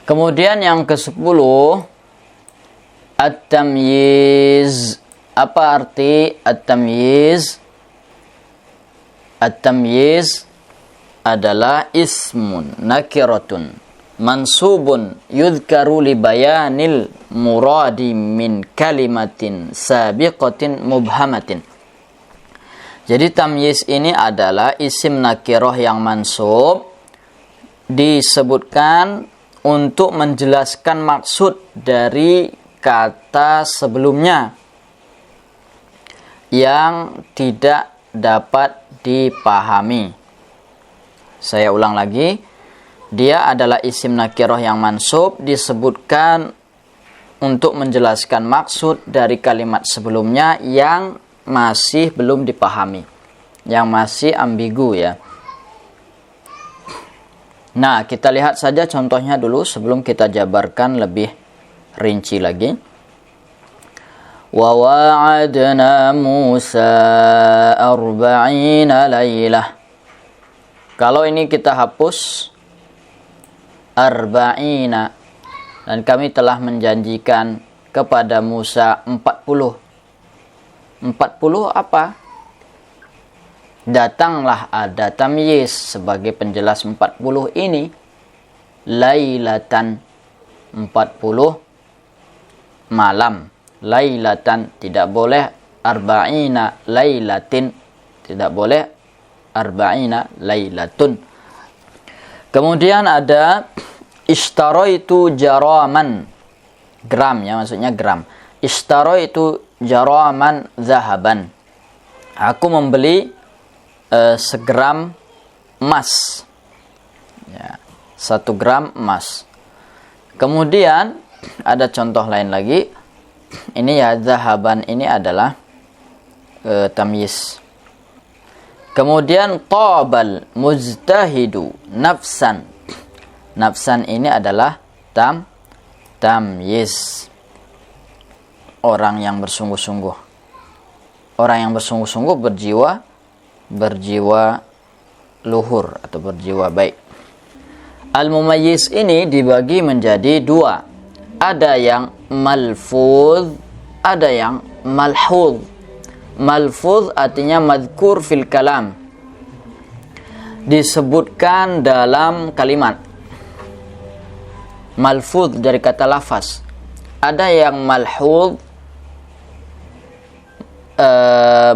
Kemudian yang ke-10, at-tamyiz. Apa arti at-tamyiz? At-tamyiz adalah ismun nakiratun mansubun yudhkaru li bayanil muradi min kalimatin sabiqatin mubhamatin. Jadi tamyiz ini adalah isim nakirah yang mansub, disebutkan untuk menjelaskan maksud dari kata sebelumnya yang tidak dapat dipahami. Saya ulang lagi. Dia adalah isim nakirah yang mansub, disebutkan untuk menjelaskan maksud dari kalimat sebelumnya yang masih belum dipahami, yang masih ambigu ya. Nah, kita lihat saja contohnya dulu sebelum kita jabarkan lebih rinci lagi. Wa wa'adna Musa 40 lailah. Kalau ini kita hapus arba'ina, dan kami telah menjanjikan kepada Musa 40. 40 apa? Datanglah ada tamyiz sebagai penjelas 40 ini. Lailatan, 40 malam. Lailatan, tidak boleh arba'ina lailatin, tidak boleh arba'ina lailatun. Kemudian ada ishtaraitu jaraman, gram ya, maksudnya gram. Ishtaraitu jaraman zahaban. Aku membeli segram emas. Ya, 1 gram emas. Kemudian ada contoh lain lagi. Ini ya, zahaban ini adalah tamyiz. Kemudian tabal mujtahidu nafsan. Nafsan ini adalah tamyiz. Orang yang bersungguh-sungguh. Orang yang bersungguh-sungguh berjiwa luhur atau berjiwa baik. Al-mumayyiz ini dibagi menjadi 2. Ada yang malfuz, ada yang malhuz. Malfuz artinya madhkur fil kalam, disebutkan dalam kalimat. Malfuz dari kata lafaz. Ada yang malhuz,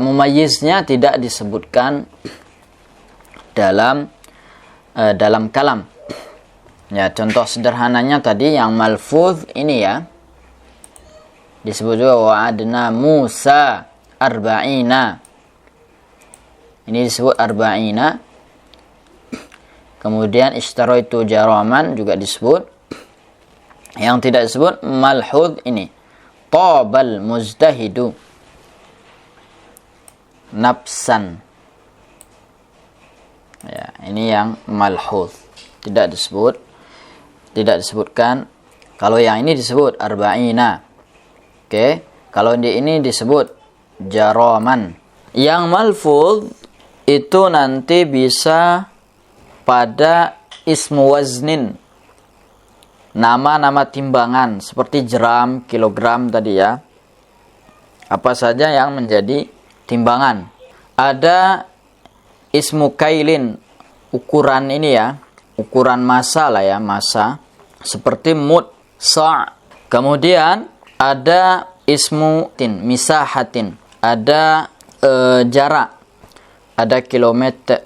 mumayyiznya tidak disebutkan dalam kalam. Ya, contoh sederhananya tadi yang malfuz ini ya, disebut juga wa'adna Musa arba'ina. Ini disebut arba'ina. Kemudian ishtaraitu jaraman juga disebut. Yang tidak disebut malhuz ini. Tabal mujtahidu nafsan. Ya, ini yang malhuz. Tidak disebutkan. Kalau yang ini disebut arba'ina. Oke. Kalau ini disebut jaraman. Yang malfuz itu nanti bisa pada ismu waznin, nama-nama timbangan seperti gram, kilogram tadi ya. Apa saja yang menjadi timbangan. Ada ismu kailin, ukuran ini ya, ukuran massa lah ya, massa, seperti mud, sa'. Kemudian ada ismu tin, misahatin, ada jarak, ada kilometer,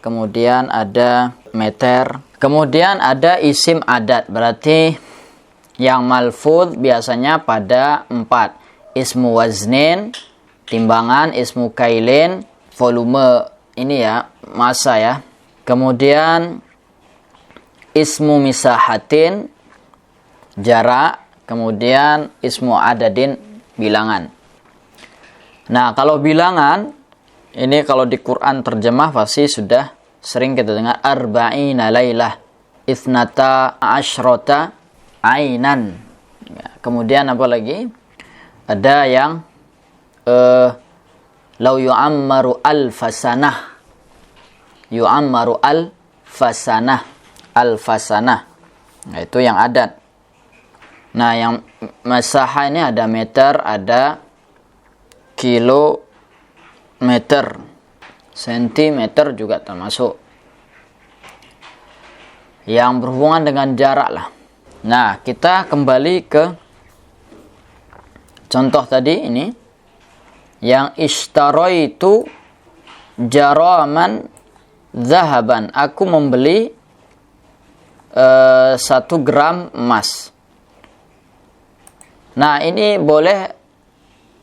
kemudian ada meter, kemudian ada isim adat, berarti yang malfuz biasanya pada 4. Ismu waznin, timbangan, ismu kailin, volume ini ya, massa ya. Kemudian ismu misahatin, jarak, kemudian ismu adadin, bilangan. Nah, kalau bilangan ini kalau di Quran terjemah pasti sudah sering kita dengar arba'ina lailah, ithnata asyrata ainan. Ya, kemudian apa lagi? Ada yang lau yu'ammaru alfasanah, yu'ammaru fasanah. Al-fasanah. Nah, itu yang adat. Nah, yang masahah ini ada meter, ada kilometer, sentimeter juga termasuk. Yang berhubungan dengan jarak lah. Nah, kita kembali ke contoh tadi ini. Yang ishtaraitu jaraman zahaban. Aku membeli 1 gram emas. Nah, ini boleh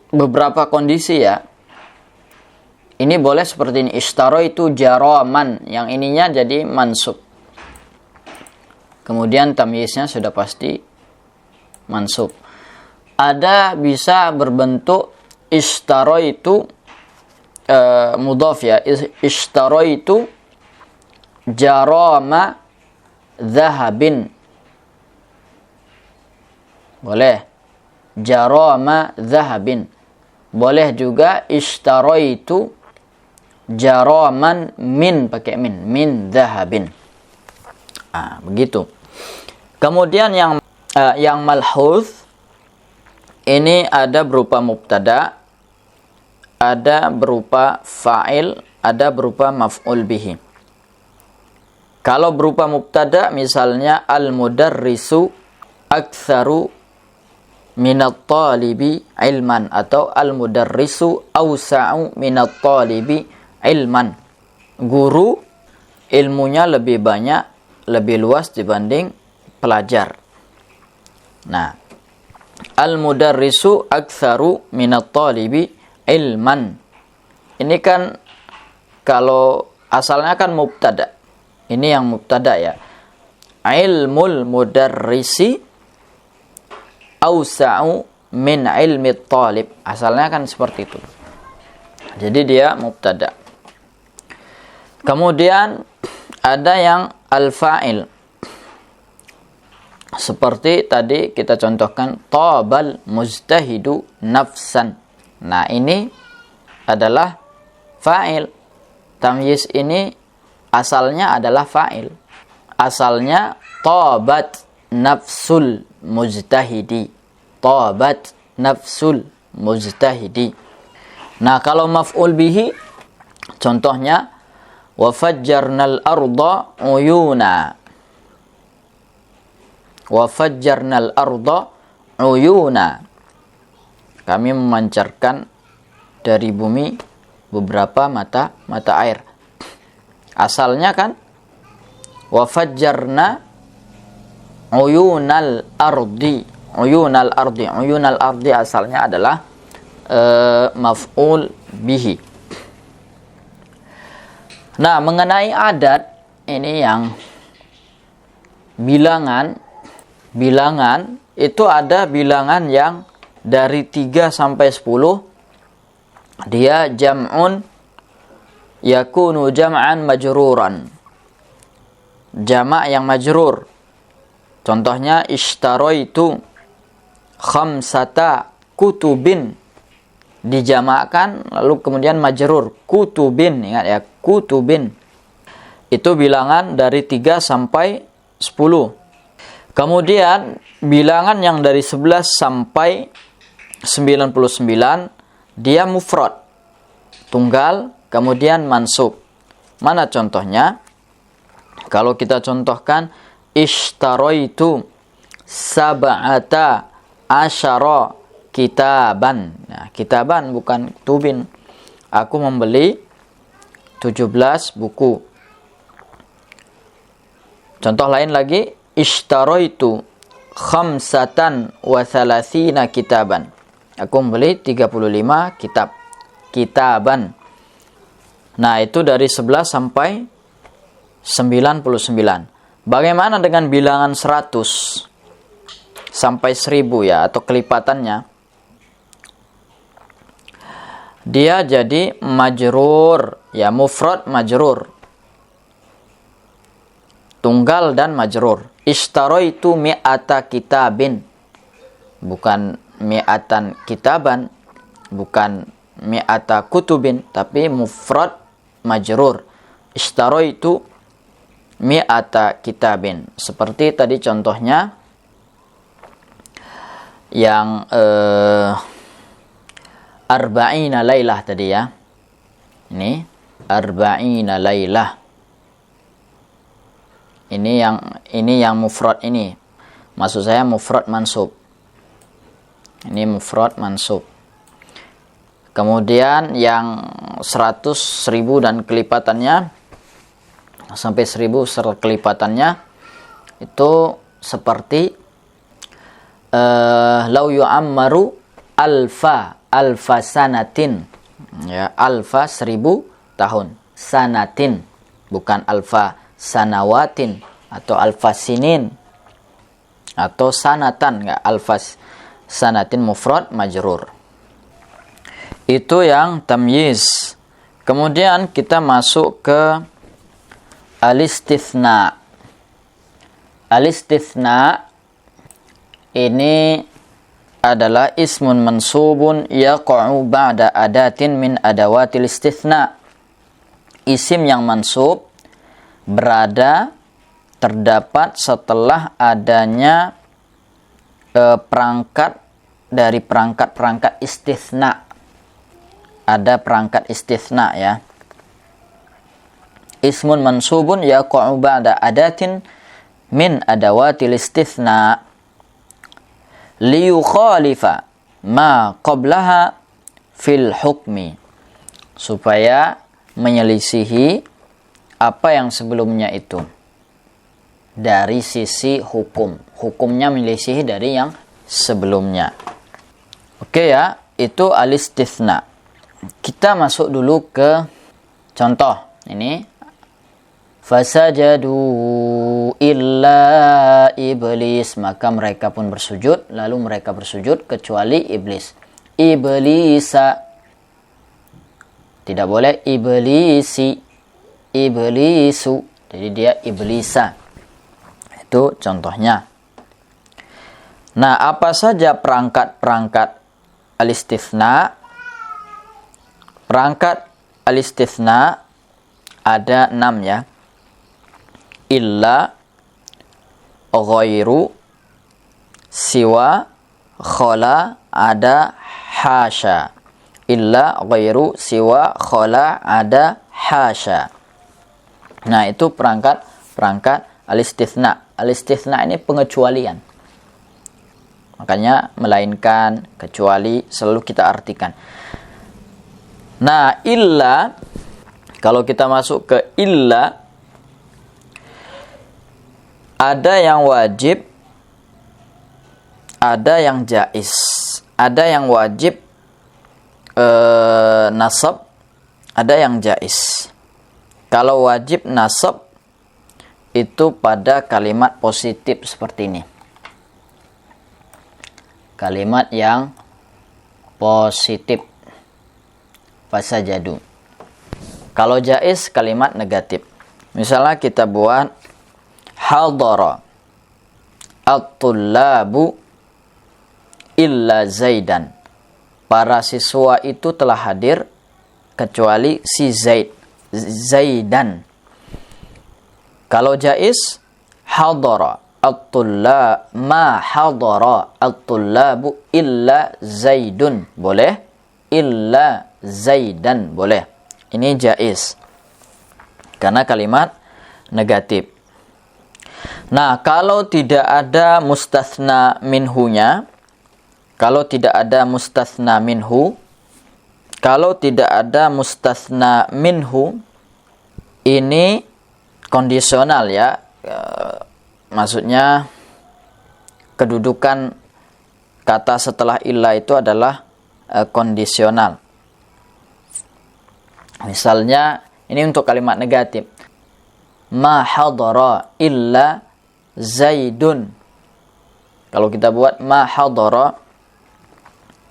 beberapa kondisi ya. Ini boleh seperti ini. Ishtaraitu jaraman. Yang ininya jadi mansub. Kemudian tamyiznya sudah pasti mansub. Ada bisa berbentuk ishtaraitu mudhaf ya. Ishtaraitu jarama zahabin. Boleh. Jarama zahabin. Boleh juga ishtaraitu jaraman min, pakai min. Min zahabin. Nah, begitu. Kemudian yang malhuz ini ada berupa mubtada, ada berupa fa'il, ada berupa maf'ul bihi. Kalau berupa mubtada misalnya al-mudarrisu aktsaru minat talibi ilman, atau al-mudarrisu awsa'u minat talibi ilman. Guru ilmunya lebih banyak, lebih luas dibanding pelajar. Nah, al-mudarrisu aktsaru minat talibi ilman. Ini kan kalau asalnya kan mubtada. Ini yang mubtada ya. Ilmul mudarrisi awsa'u min ilmi talib. Asalnya kan seperti itu. Jadi dia mubtada. Kemudian ada yang al-fa'il. Seperti tadi kita contohkan tabal mujtahidu nafsan. Nah, ini adalah fa'il. Tamyiz ini asalnya adalah fa'il. Asalnya tabat nafsul mujtahidi. Tabat nafsul mujtahidi. Nah, kalau maf'ul bihi contohnya wa fajjarnal arda uyuna. Wa fajjarnal arda uyuna. Kami memancarkan dari bumi beberapa mata air. Asalnya kan wa fajjarna uyunal ardi. Uyunal ardi. Uyunal ardi asalnya adalah maf'ul bihi. Nah, mengenai adat ini yang bilangan itu ada bilangan yang dari 3 sampai 10 dia jam'un yakunu jam'an majruran. Jamak yang majrur. Contohnya ishtaraitu khamsata kutubin. Dijamakkan lalu kemudian majrur, kutubin. Ingat ya, kutubin. Itu bilangan dari 3 sampai 10. Kemudian bilangan yang dari 11 sampai 99 dia mufrad, tunggal, kemudian mansub. Mana contohnya? Kalau kita contohkan ishtaraitu sab'ata asyara kitaban. Nah, kitaban bukan tubin. Aku membeli 17 buku. Contoh lain lagi, ishtaraitu khamsatan wa thalathina kitaban. Aku membeli 35 kitab. Kitaban. Nah, itu dari 11 sampai 99. Bagaimana dengan bilangan 100 sampai 1000 ya, atau kelipatannya? Dia jadi majrur, ya, mufrad majrur. Tunggal dan majrur. Ishtaraitu mi'ata kitabin. Bukan mi'atan kitaban, bukan mi'ata kutubin, tapi mufrad majrur. Ishtaraitu mi'ata kitabin. Seperti tadi contohnya yang arba'ina lailah tadi ya. Ini arba'ina lailah. Ini yang mufrad ini. Maksud saya mufrad mansub. Ini mufrad mansub. Kemudian yang 100.000 dan kelipatannya sampai 1.000 kelipatannya itu seperti lau yu'ammaru alfa sanatin, ya, alfa 1.000 tahun, sanatin bukan alfa sanawatin atau alfa sinin atau sanatan, enggak, alfa sanatin mufrad majrur. Itu yang tamyiz. Kemudian kita masuk ke al-istithna. Al-istithna ini adalah ismun mansubun yaqa'u ba'da adatin min adawatil istithna. Isim yang mansub berada terdapat setelah adanya perangkat dari perangkat-perangkat istithna. Ada perangkat istithna ya. Ismun mansubun yaqa'u ba'da adatin min adawatil istithna liyukhalifa ma qablaha fil hukmi, supaya menyelisihi apa yang sebelumnya itu dari sisi hukum. Hukumnya menyelisihi dari yang sebelumnya. Oke ya, itu al-istithna. Kita masuk dulu ke contoh. Ini fasajadu illa iblis, maka mereka pun bersujud, lalu mereka bersujud kecuali iblis. Iblisa, tidak boleh iblisi, iblisu, jadi dia iblisa. Itu contohnya. Nah, apa saja perangkat-perangkat al-istithna? Perangkat al-istithna ada 6 ya. Illa, ghairu, siwa, khala, ada, hasya. Illa, ghairu, siwa, khala, ada, hasya. Nah, itu perangkat al-istithna. Al-istithna ini pengecualian. Makanya melainkan, kecuali, selalu kita artikan. Nah, illa, kalau kita masuk ke illa, ada yang wajib, ada yang jaiz. Ada yang wajib nasab, ada yang jaiz. Kalau wajib nasab itu pada kalimat positif seperti ini. Kalimat yang positif. Fasajadu. Kalau jaiz kalimat negatif. Misalnya kita buat hadara at-tullabu illa Zaidan. Para siswa itu telah hadir kecuali si Zaid. Zaidan. Kalau jaiz hadara at-tullab, ma hadara at-tullabu illa Zaidun. Boleh? Illa Zaidan boleh. Ini jaiz. Karena kalimat negatif. Nah, kalau tidak ada mustatsna minhunya, kalau tidak ada mustatsna minhu, kalau tidak ada mustatsna minhu, ini kondisional ya. Maksudnya kedudukan kata setelah illa itu adalah kondisional. Misalnya ini untuk kalimat negatif. Ma hadara illa Zaidun. Kalau kita buat ma hadara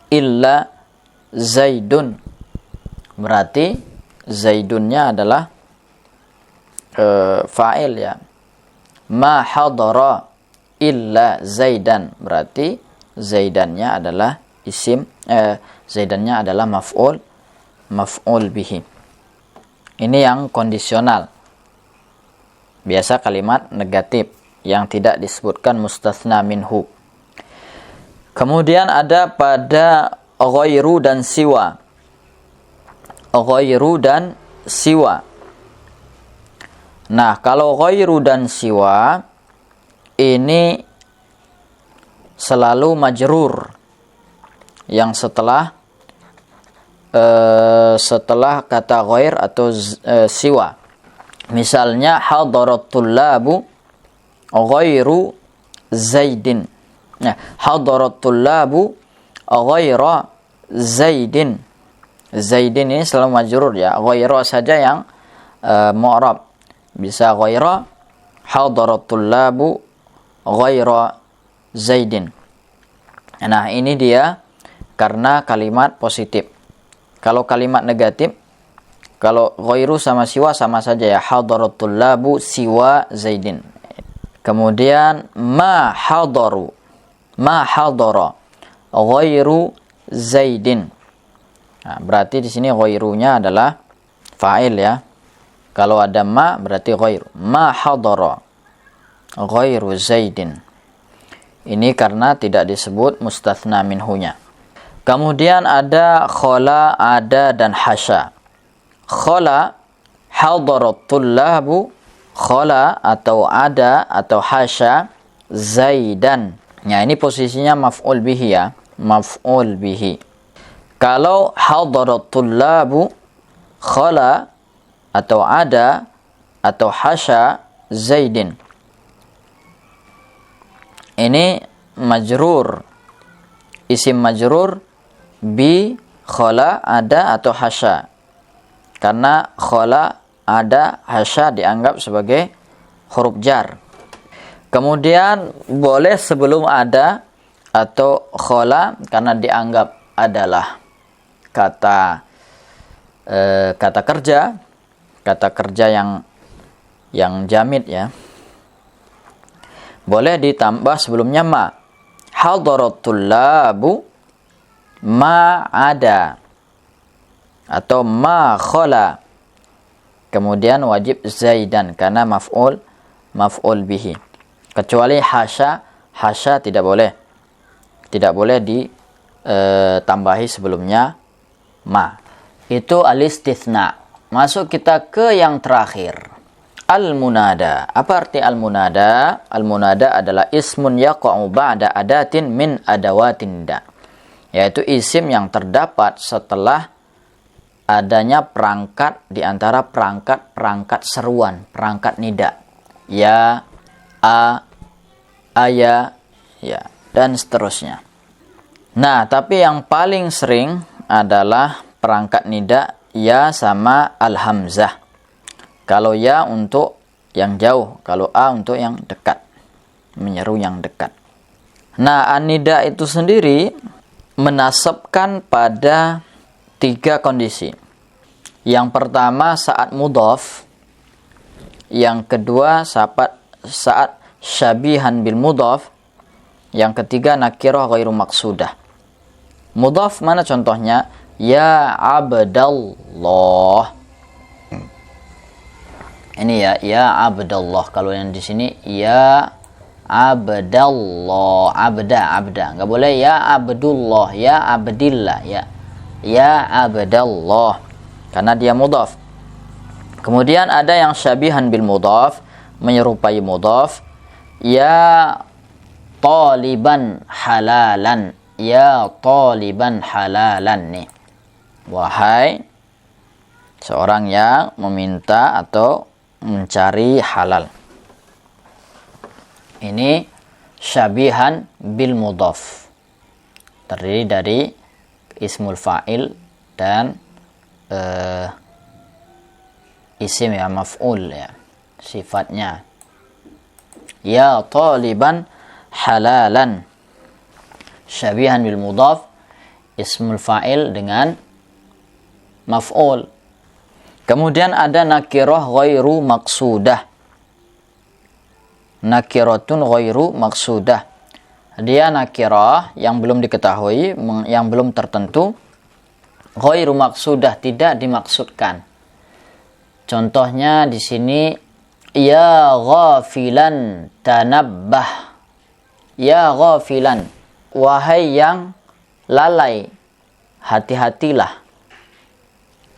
illa Zaidun, berarti Zaidunnya adalah fa'il ya. Ma hadara illa Zaidan, berarti Zaidannya adalah isim, Zaidannya adalah maf'ul bihi. Ini yang kondisional. Biasa kalimat negatif yang tidak disebutkan mustatsna minhu. Kemudian ada pada ghairu dan siwa. Ghairu dan siwa. Nah, kalau ghairu dan siwa ini selalu majrur yang setelah kata ghair atau siwa. Misalnya hadarat tullabu ghairu zaidin. Nah, hadarat tullabu ghaira zaidin. Zaidin ini selalu majrur ya. Ghaira saja yang mu'rab. Bisa ghaira hadarat tullabu ghaira zaidin. Nah, ini dia karena kalimat positif. Kalau kalimat negatif, kalau ghairu sama siwa sama saja ya. Hadarat tullabu siwa zaidin. Kemudian ma hadaru. Ma hadara ghairu zaidin. Nah, berarti di sini ghairunya adalah fa'il ya. Kalau ada ma berarti ghairu. Ma hadara ghairu zaidin. Ini karena tidak disebut mustatsna minhunya. Kemudian ada khala, ada dan hasya. Khala hadarat tullabu, khala atau ada atau hasya zaidan. Nah, ini posisinya maf'ul bihi ya. Maf'ul bihi. Kalau hadarat tullabu, khala atau ada atau hasya zaidin. Ini majrur. Isim majrur bi khala, ada atau hasya. Karena khala, ada, hasya dianggap sebagai huruf jar. Kemudian boleh sebelum ada atau khala karena dianggap adalah kata kerja yang jamid ya. Boleh ditambah sebelumnya ma. Hadarat tullabu ma ada atau ma khala. Kemudian wajib zaidan karena maf'ul bihi. Kecuali hasya tidak boleh. Tidak boleh ditambahi sebelumnya ma. Itu al-istitsna. Masuk kita ke yang terakhir. Al-munada. Apa arti al-munada? Al-munada adalah ismun yaqa'u ba'da adatin min adawatin nida. Yaitu isim yang terdapat setelah adanya perangkat di antara perangkat seruan, perangkat nida. Ya, a, aya, ya, dan seterusnya. Nah, tapi yang paling sering adalah perangkat nida ya sama al-hamzah. Kalau ya untuk yang jauh, kalau a untuk yang dekat, menyeru yang dekat. Nah, an-nida itu sendiri menasabkan pada 3 kondisi. Yang pertama saat mudhaf, yang kedua saat syabihan bil mudhaf, yang ketiga nakirah ghairu maqsudah. Mudhaf mana contohnya? Ya Abdallah. Ini ya Abdallah. Kalau yang di sini ya Abdallah, abda. Enggak boleh ya Abdullah, ya Abdillah, ya Abdallah. Karena dia mudhaf. Kemudian ada yang syabihan bil mudhaf, menyerupai mudhaf. Ya taliban halalan. Ya taliban halalan nih. Wahai seorang yang meminta atau mencari halal. Ini syabihan bil mudhaf. Terdiri dari ismul fa'il dan isim ya maf'ul ya, sifatnya. Ya taliban halalan. Syabihan bil mudhaf, ismul fa'il dengan maf'ul. Kemudian ada nakirah ghairu maqsudah. Nakiratun ghairu maqsudah. Dia nakirah yang belum diketahui, yang belum tertentu. Ghairu maqsudah, tidak dimaksudkan. Contohnya di sini Ya ghafilan tanabbah. Ya ghafilan, wahai yang lalai, hati-hatilah.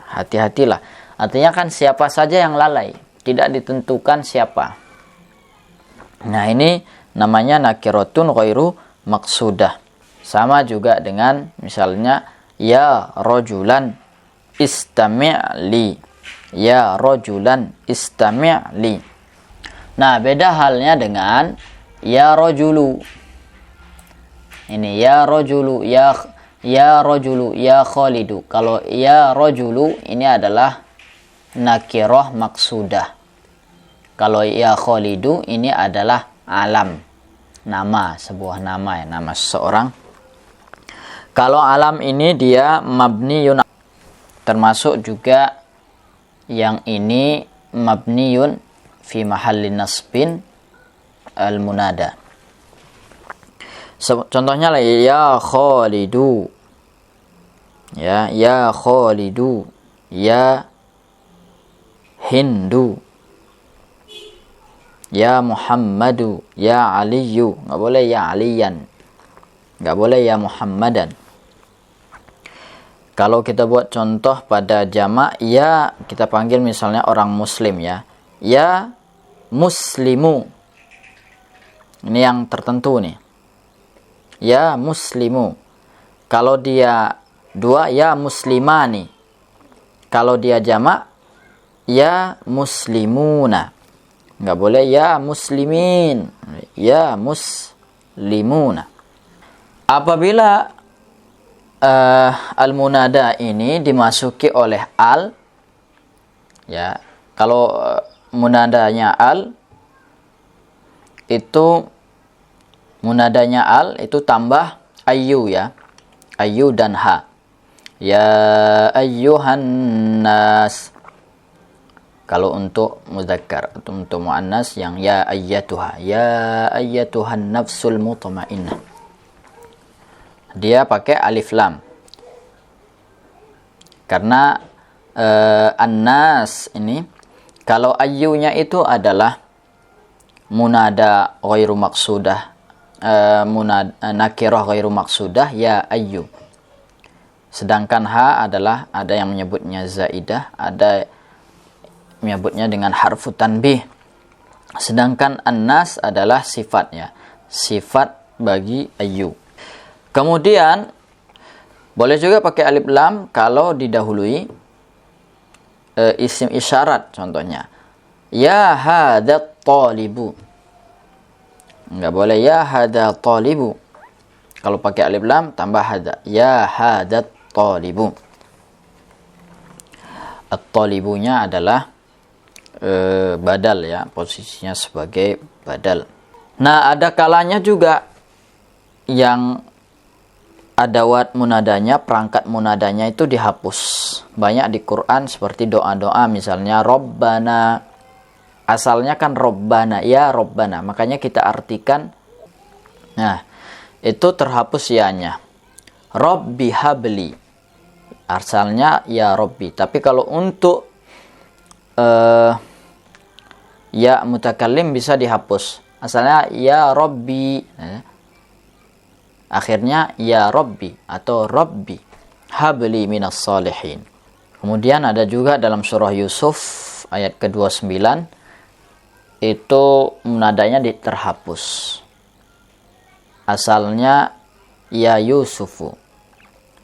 Hati-hatilah. Artinya kan siapa saja yang lalai, tidak ditentukan siapa. Nah, ini namanya nakiratun ghairu maqsudah. Sama juga dengan misalnya ya rajulan istami'li. Ya rajulan istami'li. Nah, beda halnya dengan ya rajulu. Ini ya rajulu, ya rajulu, ya Khalidu. Kalau ya rajulu ini adalah nakirah maksudah. Kalau ya Khalidu ini adalah alam, nama, sebuah nama ya, nama seseorang. Kalau alam ini dia mabniyun, termasuk juga yang ini mabniyun fi mahallin nasbin al-munada. Contohnya lah ya Khalidu. Ya Khalidu, ya Hindu, ya Muhammadu, ya Aliyu. Nggak boleh ya Aliyan, nggak boleh ya Muhammadan. Kalau kita buat contoh pada jamak, ya kita panggil misalnya orang muslim ya. Ya muslimu. Ini yang tertentu nih. Ya muslimu. Kalau dia dua, ya muslimani. Kalau dia jamak, ya muslimuna. Nggak boleh ya muslimin. Ya muslimuna. Apabila al-munada ini dimasuki oleh al, ya, kalau munadanya al itu tambah ayu ya, ayu dan ha. Ya ayyuhan nas. Kalau untuk mudzakkar, atau untuk muannas yang ya ayyatuha, ya ayyatuhan nafsul mutmainnah, dia pakai alif lam. Karena annas ini, kalau ayyunya itu adalah munada ghairu maqsudah, nakirah ghairu maqsudah, ya ayyu. Sedangkan ha adalah ada yang menyebutnya zaidah, ada menyebutnya dengan harfu tanbih. Sedangkan annas adalah sifatnya, sifat bagi ayyu. Kemudian boleh juga pakai alif lam kalau didahului isim isyarat, contohnya ya hadat talibu. Enggak boleh ya hadat talibu. Kalau pakai alif lam tambah hada, ya hadat talibu. At-talibunya adalah badal ya, posisinya sebagai badal. Nah, ada kalanya juga yang adawat munadanya, perangkat munadanya itu dihapus. Banyak di Quran seperti doa-doa misalnya Rabbana. Asalnya kan Rabbana, ya Rabbana. Makanya kita artikan, nah itu terhapus ya-nya. Rabbi habli. Asalnya ya Rabbi. Tapi kalau untuk ya mutakallim bisa dihapus. Asalnya ya Rabbi. Akhirnya ya Rabbi atau Rabbi habli minas salihin. Kemudian ada juga dalam surah Yusuf ayat ke-29 itu munadanya terhapus. Asalnya ya Yusufu,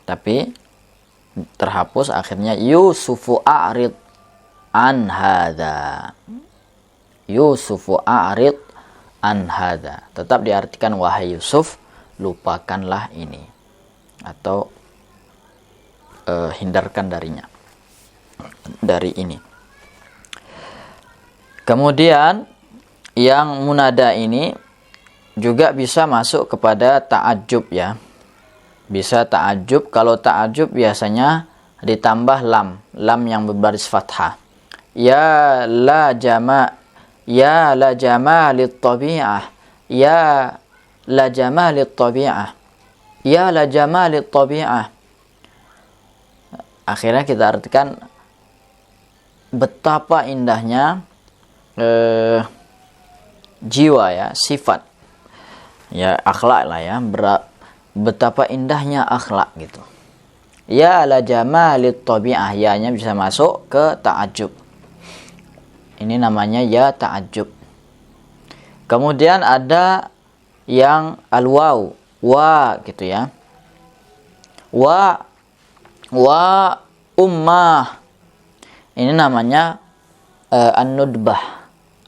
tapi terhapus akhirnya Yusufu a'rid an hadza. Yusufu a'rid an hadza. Tetap diartikan wahai Yusuf, lupakanlah ini, atau hindarkan darinya, dari ini. Kemudian yang munada ini juga bisa masuk kepada ta'ajjub ya. Bisa ta'ajjub. Kalau ta'ajjub biasanya ditambah lam yang berbaris fathah. Ya la jamalit tabi'ah. Ya la jamalit tabi'ah. Ya la jamalit tabi'ah. Akhirnya kita artikan betapa indahnya jiwa ya, sifat ya, akhlak lah ya, betapa indahnya akhlak gitu. Ya ala jamalit tabi'ah, ya-nya bisa masuk ke ta'ajub. Ini namanya ya ta'ajub. Kemudian ada yang al-waw, wa gitu ya. Wa ummah. Ini namanya an-nudbah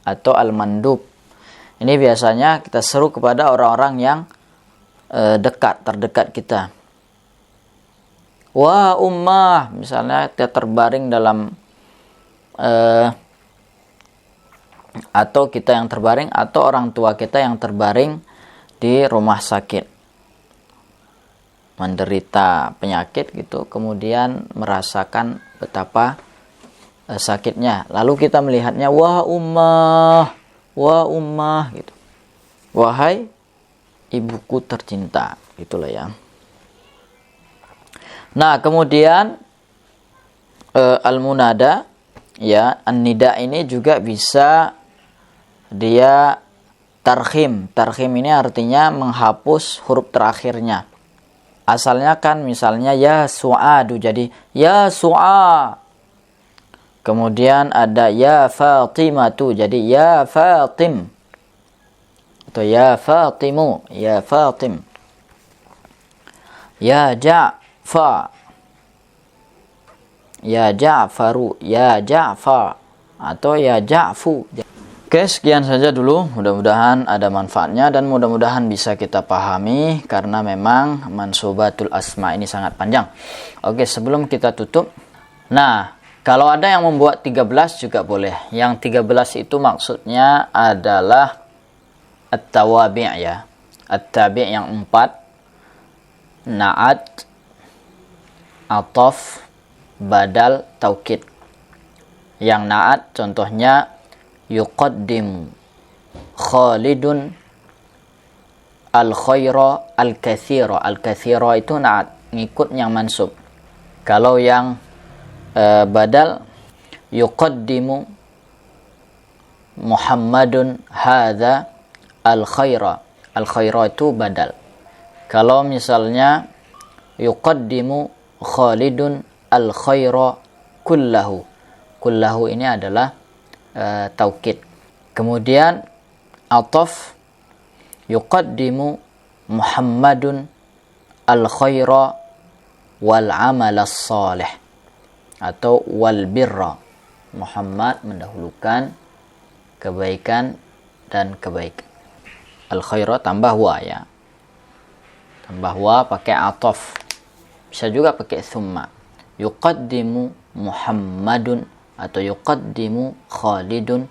atau al-mandub. Ini biasanya kita seru kepada orang-orang yang terdekat kita. Wa ummah, misalnya kita terbaring dalam atau kita yang terbaring atau orang tua kita yang terbaring di rumah sakit, menderita penyakit gitu, kemudian merasakan betapa sakitnya, lalu kita melihatnya wa ummah gitu, wahai ibuku tercinta, gitulah ya. Nah, kemudian al-munada ya, an-nida ini juga bisa dia tarkhim. Tarkhim ini artinya menghapus huruf terakhirnya. Asalnya kan misalnya ya su'adu, jadi ya su'a. Kemudian ada ya fatimatu, jadi ya fatim. Atau ya fatimu, ya fatim. Ya ja'fa, ya ja'faru, ya ja'fa, atau ya ja'fu. Oke, sekian saja dulu. Mudah-mudahan ada manfaatnya dan mudah-mudahan bisa kita pahami karena memang mansubatul asma ini sangat panjang. Oke, sebelum kita tutup. Nah, kalau ada yang membuat 13 juga boleh. Yang 13 itu maksudnya adalah at-tawabi' ya. At-tabi' yang 4. Na'at, ataf, badal, taukid. Yang na'at contohnya yuqaddim Khalidun al-khaira al-katsira. Al-katsira itu na'at, ngikut yang mansub. Kalau yang badal yuqaddimu Muhammadun hadza al-khaira. Al-khaira itu badal. Kalau misalnya yuqaddimu Khalidun al-khaira kullahu. Kullahu ini adalah taukid. Kemudian ataf yuqaddimu Muhammadun al-khaira wal amal as-salih atau wal birra. Muhammad mendahulukan kebaikan dan kebaikan. Al-khaira tambah wa ya. Tambah wa pakai ataf. Bisa juga pakai thumma. Yuqaddimu Muhammadun atau yuqaddimu Khalidun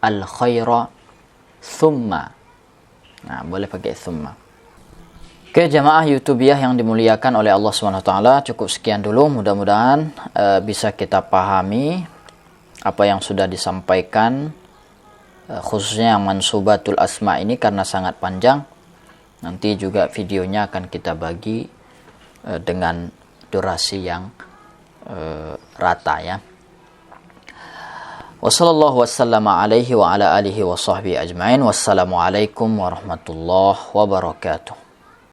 al-khaira thumma. Nah, boleh pakai thumma. Oke, jamaah YouTubiah yang dimuliakan oleh Allah SWT, cukup sekian dulu. Mudah-mudahan bisa kita pahami apa yang sudah disampaikan, khususnya yang mansubatul asma ini karena sangat panjang. Nanti juga videonya akan kita bagi dengan durasi yang rata ya. Wassallallahu wasallama alaihi wa ala alihi wa sahbihi ajma'in. Wassalamualaikum warahmatullahi wabarakatuh.